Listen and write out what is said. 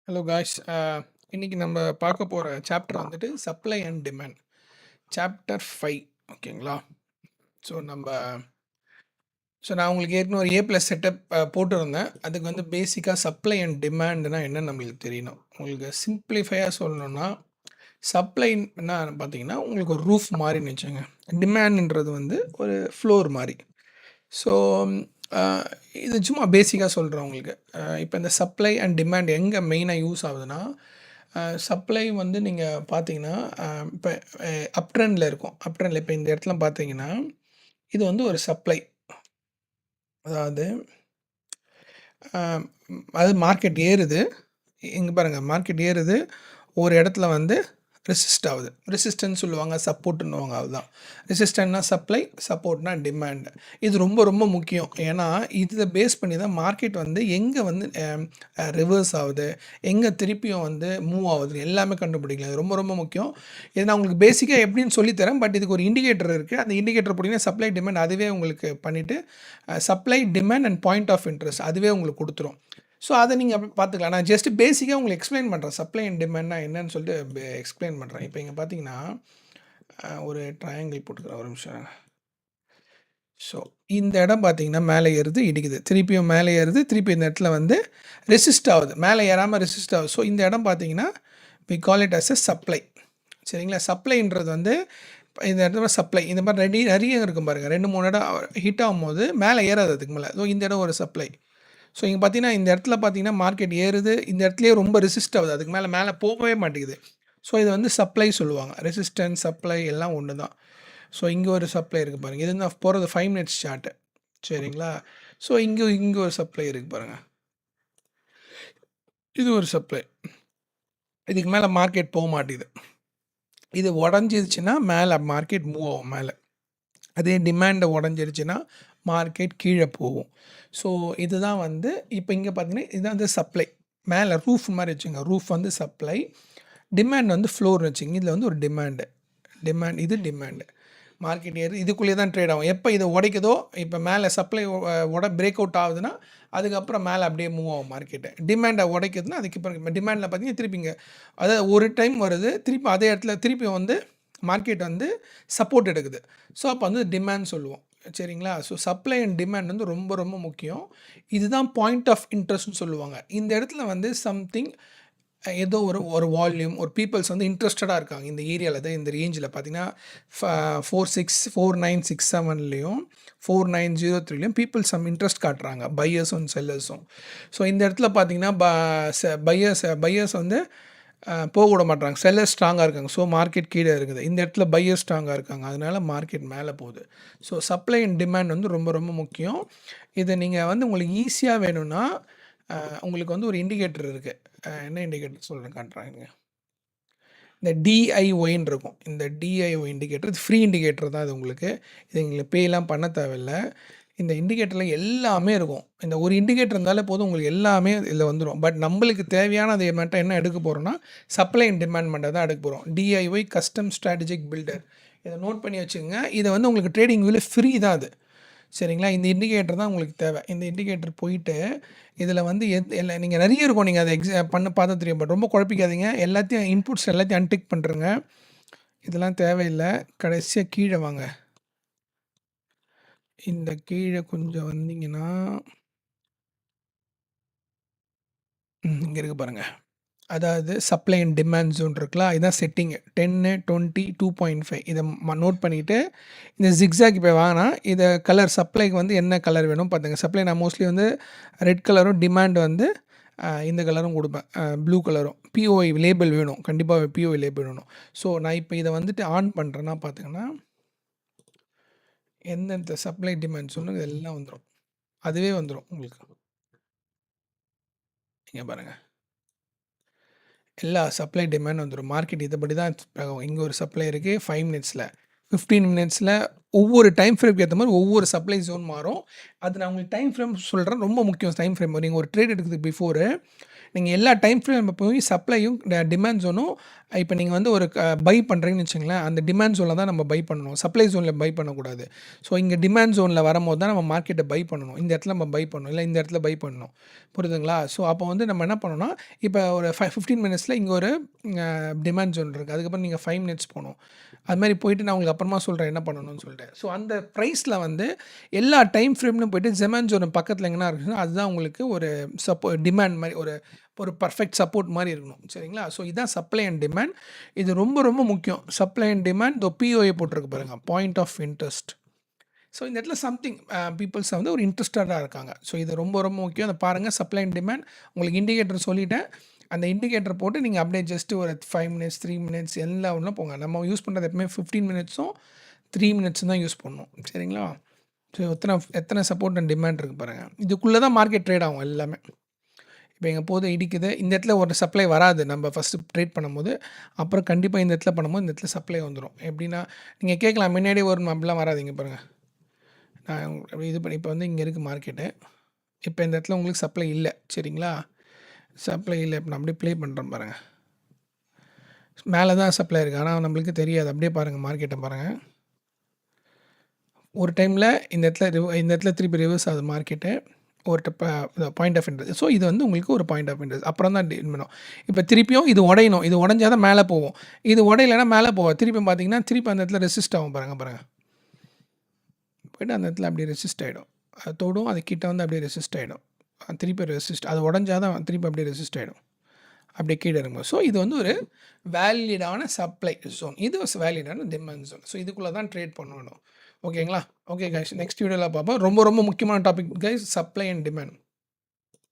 Hello guys. இன்னைக்கு நம்ம பார்க்க போகிற சாப்டர் வந்துட்டு சப்ளை அண்ட் டிமாண்ட், சாப்டர் 5. ஓகேங்களா? ஸோ நான் உங்களுக்கு ஏற்கனவே ஒரு A+ செட்டப் போட்டிருந்தேன். அதுக்கு வந்து பேசிக்காக சப்ளை அண்ட் டிமாண்ட்னா என்னன்னு நம்மளுக்கு தெரியணும். உங்களுக்கு சிம்பிளிஃபையாக சொல்லணும்னா, சப்ளைன்னா பார்த்தீங்கன்னா உங்களுக்கு ஒரு ரூஃப் மாதிரின்னு வச்சுங்க. டிமாண்ட்ன்றது வந்து ஒரு ஃப்ளோர் மாதிரி. ஸோ இது சும்மா பேசிக்காக சொல்கிறேன் உங்களுக்கு. இப்போ இந்த சப்ளை அண்ட் டிமாண்ட் எங்கே மெயினாக யூஸ் ஆகுதுன்னா, சப்ளை வந்து நீங்கள் பார்த்தீங்கன்னா, இப்போ அப் ட்ரெண்டில் இருக்கும். அப் ட்ரெண்டில் இப்போ இந்த இடத்துல பார்த்தீங்கன்னா, இது வந்து ஒரு சப்ளை. அதாவது அது மார்க்கெட் ஏறுது. இங்கே பாருங்கள், மார்க்கெட் ஏறுது. ஒரு இடத்துல வந்து ரெசிஸ்ட் ஆகுது. ரெசிஸ்டன்ஸ் சொல்லுவாங்க, சப்போர்ட்டுன்னுவாங்க. அதுதான் ரெசிஸ்டன்ட்னா சப்ளை, சப்போர்ட்னா டிமாண்ட். இது ரொம்ப ரொம்ப முக்கியம். ஏன்னா இதை பேஸ் பண்ணி தான் மார்க்கெட் வந்து எங்கே வந்து ரிவர்ஸ் ஆகுது, எங்கே திருப்பியும் வந்து மூவ் ஆகுது எல்லாமே கண்டுபிடிக்கலாம். இது ரொம்ப ரொம்ப முக்கியம். இது நான் உங்களுக்கு பேசிக்காக எப்படின்னு சொல்லித்தரேன். பட் இதுக்கு ஒரு இண்டிகேட்டர் இருக்குது. அந்த இண்டிகேட்டர் போட்டிங்கன்னா சப்ளை டிமாண்ட் அதுவே உங்களுக்கு பண்ணிவிட்டு supply demand and point of interest அதுவே உங்களுக்கு கொடுத்துரும். ஸோ அதை நீங்கள் அப்படி பார்த்துக்கலாம். நான் ஜஸ்ட் பேசிக்காக உங்களுக்கு எக்ஸ்பிளைன் பண்ணுறேன். சப்ளை அண்ட் டிமாண்ட்னா என்னன்னு சொல்லிட்டு எக்ஸ்பிளைன் பண்ணுறேன். இப்போ இங்கே பார்த்தீங்கன்னா ஒரு ட்ரையாங்கிள் போட்டுக்கிறேன், ஒரு நிமிஷம். ஸோ இந்த இடம் பார்த்தீங்கன்னா மேலே ஏறுது, இடிக்குது, திருப்பியும் மேலே ஏறுது, திருப்பி இந்த இடத்துல வந்து ரெசிஸ்ட் ஆகுது, மேலே ஏறாமல் ரெசிஸ்ட் ஆகுது. ஸோ இந்த இடம் பார்த்தீங்கன்னா we call it as a supply. சரிங்களா? சப்ளைன்றது வந்து இந்த இடத்துல சப்ளை இந்த மாதிரி நிறைய இருக்கும் பாருங்கள். 2-3 இடம் ஹிட் ஆகும்போது மேலே ஏறாது, அதுக்கு மேலே. ஸோ இந்த இடம் ஒரு சப்ளை. ஸோ இங்கே பார்த்தீங்கன்னா இந்த இடத்துல பார்த்தீங்கன்னா மார்க்கெட் ஏறுது, இந்த இடத்துலையே ரொம்ப ரெசிஸ்ட் ஆகுது, அதுக்கு மேலே மேலே போகவே மாட்டேங்குது. ஸோ இது வந்து சப்ளை சொல்லுவாங்க. ரெசிஸ்டன்ஸ் சப்ளை எல்லாம் ஒன்று தான். ஸோ இங்கே ஒரு சப்ளை இருக்குது பாருங்கள். இது நான் போகிறது 5 மினிட்ஸ் சார்ட்டு. சரிங்களா? ஸோ இங்கே ஒரு சப்ளை இருக்குது பாருங்கள். இது ஒரு சப்ளை. இதுக்கு மேலே மார்க்கெட் போக மாட்டேங்குது. இது உடஞ்சிருச்சுன்னா மேலே மார்க்கெட் மூவ் ஆகும் மேலே. அதே டிமாண்டை உடஞ்சிருச்சுன்னா மார்க்கெட் கீழே போகும். ஸோ இதுதான் வந்து இப்போ இங்கே பார்த்தீங்கன்னா இதுதான் வந்து சப்ளை. மேலே ரூஃப் மாதிரி வச்சுங்க. ரூஃப் வந்து சப்ளை, டிமாண்ட் வந்து ஃப்ளோர்னு வச்சுங்க. இதில் வந்து ஒரு டிமாண்டு. இது டிமாண்டு. மார்க்கெட் ஏறு இதுக்குள்ளேயே தான் ட்ரேட் ஆகும். எப்போ இதை உடைக்குதோ, இப்போ மேலே சப்ளை பிரேக் அவுட் ஆகுதுன்னா அதுக்கப்புறம் மேலே அப்படியே மூவ் ஆகும் மார்க்கெட்டு. டிமாண்டை உடைக்குதுன்னா அதுக்கு இப்போ டிமாண்டில் பார்த்தீங்கன்னா திருப்பிங்க, அதாவது ஒரு டைம் வருது, திருப்பி அதே இடத்துல திருப்பி வந்து மார்க்கெட் வந்து சப்போர்ட் எடுக்குது. ஸோ அப்போ வந்து டிமாண்ட் சொல்லுவோம். சரிங்களா? ஸோ சப்ளை அண்ட் டிமாண்ட் வந்து ரொம்ப ரொம்ப முக்கியம். இதுதான் பாயிண்ட் ஆஃப் இன்ட்ரெஸ்ட்னு சொல்லுவாங்க. இந்த இடத்துல வந்து சம்திங் ஏதோ ஒரு வால்யூம், ஒரு பீப்புள்ஸ் வந்து இன்ட்ரெஸ்டடாக இருக்காங்க இந்த ஏரியாவில் தான். இந்த ரேஞ்சில் பார்த்தீங்கன்னா 4967லேயும் 4903லேயும் பீப்புள்ஸ் சம் இன்ட்ரெஸ்ட் காட்டுறாங்க, பையர்ஸும் செல்லர்ஸும். ஸோ இந்த இடத்துல பார்த்தீங்கன்னா பையர்ஸ் வந்து போக விட மாட்டாங்க, செல்லர்ஸ் ஸ்ட்ராங்காக இருக்காங்க. ஸோ மார்க்கெட் கீழே இருக்குது. இந்த இடத்துல பையர்ஸ் ஸ்ட்ராங்காக இருக்காங்க, அதனால் மார்க்கெட் மேலே போகுது. ஸோ சப்ளை அண்ட் டிமாண்ட் வந்து ரொம்ப ரொம்ப முக்கியம். இதை நீங்கள் வந்து உங்களுக்கு ஈஸியாக வேணும்னா உங்களுக்கு வந்து ஒரு இண்டிகேட்டர் இருக்குது. என்ன இண்டிகேட்டர் சொல்கிறேன், காட்டுறாங்க. இந்த டிஐஒய்ன்னு இருக்கும். இந்த டிஐஒய் இண்டிகேட்டர் இது ஃப்ரீ இண்டிகேட்டர் தான். இது உங்களுக்கு பேலாம் பண்ண தேவையில்லை. இந்த இண்டிகேட்டரில் எல்லாமே இருக்கும். இந்த ஒரு இண்டிகேட்டர் இருந்தாலே போதும், உங்களுக்கு எல்லாமே இதில் வந்துடும். பட் நம்மளுக்கு தேவையானது மட்டும் என்ன எடுக்க போகிறோம்னா சப்ளை அண்ட் டிமாண்ட் மட்டும் தான் எடுக்க போகிறோம். டிஐஒய் கஸ்டம் ஸ்ட்ராட்டஜிக் பில்டர், இதை நோட் பண்ணி வச்சுக்கோங்க. இதை வந்து உங்களுக்கு ட்ரேடிங் வியூவில் ஃப்ரீ தான் அது. சரிங்களா? இந்த இண்டிகேட்டர் தான் உங்களுக்கு தேவை. இந்த இண்டிகேட்டர் போயிட்டு இதில் வந்து நீங்கள் நிறைய இருக்கும், நீங்கள் அதை பார்த்தா தெரியும். பட் ரொம்ப குழப்பிக்காதீங்க. எல்லாத்தையும் இன்புட்ஸ் எல்லாத்தையும் அன்டிக் பண்ணுறங்க. இதெல்லாம் தேவையில்லை. கடைசியாக கீழே வாங்க. இந்த கீழே கொஞ்சம் வந்தீங்கன்னா இங்கே இருக்குது பாருங்கள். அதாவது சப்ளை அண்ட் டிமாண்ட் ஜோன் இருக்கலாம். இதுதான் செட்டிங்கு 10, 20, 2.5. இதை நோட் பண்ணிவிட்டு இந்த ஜிக்ஸாக் இப்போ வாங்கினா இதை கலர் சப்ளைக்கு வந்து என்ன கலர் வேணும் பார்த்துங்க. சப்ளை நான் மோஸ்ட்லி வந்து ரெட் கலரும், டிமாண்ட் வந்து இந்த கலரும் கொடுப்பேன், ப்ளூ கலரும். பிஓஐ லேபிள் வேணும், கண்டிப்பாக பிஓஐ லேபிள் வேணும். ஸோ நான் இப்போ இதை வந்துட்டு ஆன் பண்ணுறேன்னா பார்த்திங்கன்னா எந்தெந்த சப்ளை டிமாண்ட் சொன்னால் இதெல்லாம் வந்துடும், அதுவே வந்துடும் உங்களுக்கு. இங்கே பாருங்கள், எல்லா சப்ளை டிமாண்ட் வந்துடும். மார்க்கெட் இதைப்படி தான் ஆகும். இங்கே ஒரு சப்ளை இருக்குது 5 மினிட்ஸில், 15 மினிட்ஸில் ஒவ்வொரு டைம் ஃப்ரேம்க்கு ஏத்த மாரி ஒவ்வொரு சப்ளை ஜோன் மாறும். அது நான் உங்களுக்கு டைம் ஃப்ரேம் சொல்றேன். ரொம்ப முக்கியம் டைம் ஃப்ரேம். நீங்க ஒரு ட்ரேட் எடுக்கிறதுக்கு பிஃபோரு நீங்க எல்லா டைம் ஃப்ரேம் போய் சப்ளையும் டிமாண்ட் ஜோனும் இப்ப நீங்க வந்து ஒரு பை பண்றீங்கன்னு வச்சுக்கங்களேன், அந்த டிமாண்ட் ஜோன்ல தான் நம்ம பை பண்ணணும். சப்ளை ஜோன்ல பை பண்ணக்கூடாது. ஸோ இங்க டிமாண்ட் ஜோன்ல வரும்போது தான் நம்ம மார்க்கெட்ட பை பண்ணணும். இந்த இடத்துல நம்ம பை பண்ணணும். இல்ல இந்த இடத்துல பை பண்ணணும். புரியுதுங்களா? ஸோ அப்போ வந்து நம்ம என்ன பண்ணணும்னா, இப்ப ஒரு 15 மினிட்ஸ்ல இங்க ஒரு டிமாண்ட் ஜோன் இருக்கு. அதுக்கப்புறம் நீங்க 5 மினிட்ஸ் போணும். அது மாரி போயிட்டு நான் உங்களுக்கு அப்புறமா சொல்றேன் என்ன பண்ணணும்னு சொல்லிட்டு. ஸோ அந்த பிரைஸ்ல வந்து எல்லா டைம் ஃப்ரேம்லும் போயிட்டு டிமாண்ட் ஜோன் பக்கத்துல எங்கனா இருக்குன்னா, அதுதான் உங்களுக்கு ஒரு டிமாண்ட் மாரி ஒரு ஒரு பெர்ஃபெக்ட் சப்போர்ட் மாரி இருக்கணும். சரிங்களா? ஸோ இதான் சப்ளை அண்ட் டிமாண்ட். இது ரொம்ப ரொம்ப முக்கியம். சப்ளை அண்ட் டிமாண்ட் இதோ பிஓஏ போட்டிருக்கு பாருங்க. Point of interest. ஸோ இந்த இடத்துல சம்திங் பீப்பிள்ஸ் வந்து ஒரு இன்ட்ரெஸ்டடா இருக்காங்க. ஸோ இது ரொம்ப ரொம்ப முக்கியம். அத பாருங்க சப்ளை அண்ட் டிமாண்ட். உங்களுக்கு இண்டிகேட்டர் சொல்லிட்டேன். அந்த இண்டிகேட்டர் போட்டு நீங்க அப்படியே ஜஸ்ட் ஒரு 5 மினிட்ஸ், 3 மினிட்ஸ் எல்லாம் உள்ள போங்க. நம்ம யூஸ் பண்றது எப்பவுமே 15 மினிட்ஸும், 3 மினிட்ஸும் தான் யூஸ் பண்ணணும். சரிங்களா? ஸோ எத்தனை சப்போர்ட் அண்ட் டிமாண்ட் இருக்கு பாருங்க. இதுக்குள்ள தான் மார்க்கெட் ட்ரேட் ஆகும் எல்லாமே. இப்போ எங்க போது இடிக்குது. இந்த இடத்துல ஒரு சப்ளை வராது. நம்ம ஃபர்ஸ்ட்டு ட்ரேட் பண்ணும்போது. அப்புறம் கண்டிப்பா இந்த இடத்துல பண்ணும்போது இந்த இடத்துல சப்ளை வந்துரும். எப்படின்னா, நீங்க கேட்கலாம் முன்னாடியே வரும் அப்படிலாம் வராது. இங்க பாருங்க. நான் இது பண்ணி இப்போ வந்து இங்க இருக்கு மார்க்கெட்டு. இப்ப இந்த இடத்துல உங்களுக்கு சப்ளை இல்ல. சரிங்களா? சப்ளை இல்ல. இப்ப நான் அப்படியே ப்ளே பண்றேன் பாருங்க. மேல தான் சப்ளை இருக்கு. ஆனா நம்மளுக்கு தெரியாது. அப்படியே பாருங்க மார்க்கெட்ட பாருங்க. ஒரு டைம்ல இந்த இடத்துல திருப்பி ரிவர்ஸ் ஆகுது மார்க்கெட்டு. ஒரு பாயிண்ட் ஆஃப் இன்ட்ரெஸ்ட். ஸோ இது வந்து உங்களுக்கு ஒரு பாயிண்ட் ஆஃப் இன்ட்ரெஸ்ட். அப்புறம் தான் பண்ணும். இப்போ திருப்பியும் இது உடையணும். இது உடைஞ்சா தான் மேலே போகும். இது உடையலைன்னா மேலே போகும். திருப்பி பார்த்தீங்கன்னா, திருப்பி அந்த இடத்துல ரெசிஸ்ட் ஆகும் பாருங்க. போயிட்டு அந்த இடத்துல அப்படியே ரெசிஸ்ட் ஆகிடும். அது தொடும். அது கிட்ட வந்து அப்படியே ரெசிஸ்ட் ஆகிடும். திருப்பி ரெசிஸ்ட் அது உடஞ்சா தான் திருப்பி அப்படியே ரெசிஸ்ட் ஆகிடும். அப்படியே கீழே இறங்கும். ஸோ இது வந்து ஒரு வேலிடான சப்ளை ஜோன். இது வேலிடான டிமாண்ட் ஜோன். ஸோ இதுக்குள்ளே தான் ட்ரேட் பண்ணணும். ஓகேங்களா? Okay guys. நெக்ஸ்ட் வீடியோவில் பார்ப்போம். ரொம்ப ரொம்ப முக்கியமான topic guys, supply and demand.